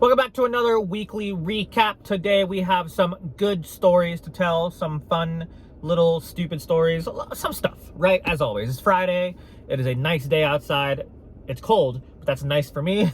Welcome back to another weekly recap. Today we have some good stories to tell, some fun little stupid stories, some stuff, right? As always, it's Friday. It is a nice day outside. It's cold, but that's nice for me.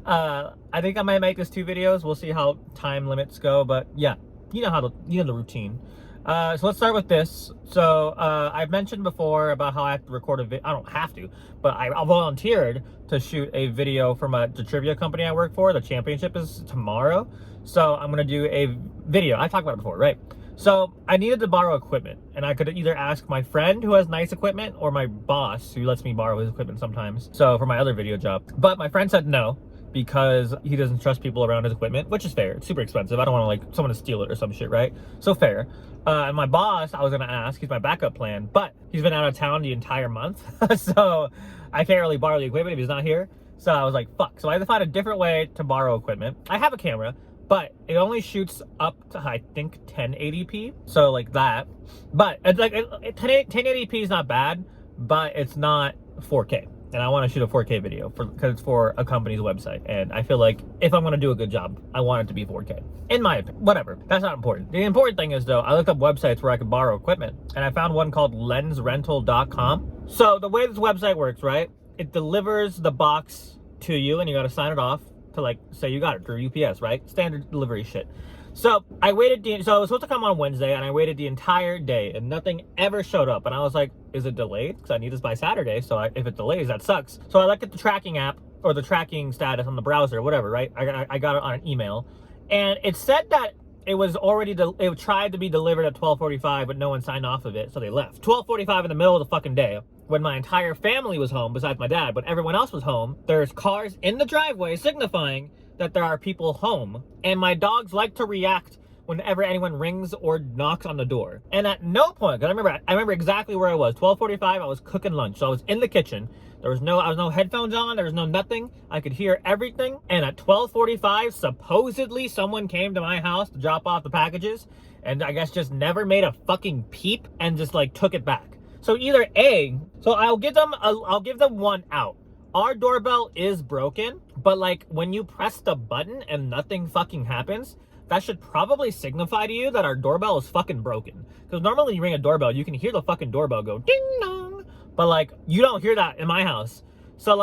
I think I might make this 2 videos. We'll see how time limits go, but yeah, you know the routine. So let's start with this. So I've mentioned before about how I have to record a video. I don't have to, but I volunteered to shoot a video from the trivia company I work for. The championship is tomorrow. So I'm going to do a video. I talked about it before, right? So I needed to borrow equipment, and I could either ask my friend who has nice equipment or my boss who lets me borrow his equipment sometimes. So for my other video job, but my friend said no, because he doesn't trust people around his equipment, which is fair. It's super expensive. I don't want to someone to steal it or some shit, right? So fair. And my boss, I was gonna ask, he's my backup plan, but he's been out of town the entire month. So I can't really borrow the equipment if he's not here. So I was like, fuck. So I had to find a different way to borrow equipment. I have a camera, but it only shoots up to, I think, 1080p. So like that. But it's like 1080p is not bad, but it's not 4K. And I want to shoot a 4K video because it's for a company's website. And I feel like if I'm going to do a good job, I want it to be 4K. In my opinion, whatever. That's not important. The important thing is, though, I looked up websites where I could borrow equipment. And I found one called lensrental.com. So the way this website works, right? It delivers the box to you and you got to sign it off to say you got it through UPS, right? Standard delivery shit. So I waited, so it was supposed to come on Wednesday, and I waited the entire day, and nothing ever showed up. And I was like, is it delayed? Because I need this by Saturday, so if it delays, that sucks. So I looked at the tracking app, or the tracking status on the browser, whatever, right? I got it on an email, and it said that it was already, it tried to be delivered at 12:45, but no one signed off of it, so they left. 12:45 in the middle of the fucking day, when my entire family was home, besides my dad, but everyone else was home. There's cars in the driveway signifying that there are people home, and my dogs like to react whenever anyone rings or knocks on the door. And at no point, because I remember exactly where I was. 12:45, I was cooking lunch, so I was in the kitchen. I was no headphones on, there was no nothing. I could hear everything. And at 12:45, supposedly someone came to my house to drop off the packages, and I guess just never made a fucking peep and just took it back. So either A, so I'll give them one out. Our doorbell is broken, but when you press the button and nothing fucking happens, that should probably signify to you that our doorbell is fucking broken. Because normally when you ring a doorbell, you can hear the fucking doorbell go ding dong, but you don't hear that in my house. So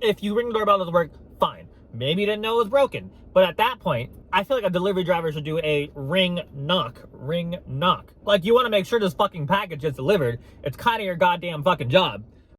if you ring the doorbell, it doesn't work, fine. Maybe you didn't know it was broken. But at that point, I feel like a delivery driver should do a ring knock. You want to make sure this fucking package gets delivered. It's kind of your goddamn fucking job.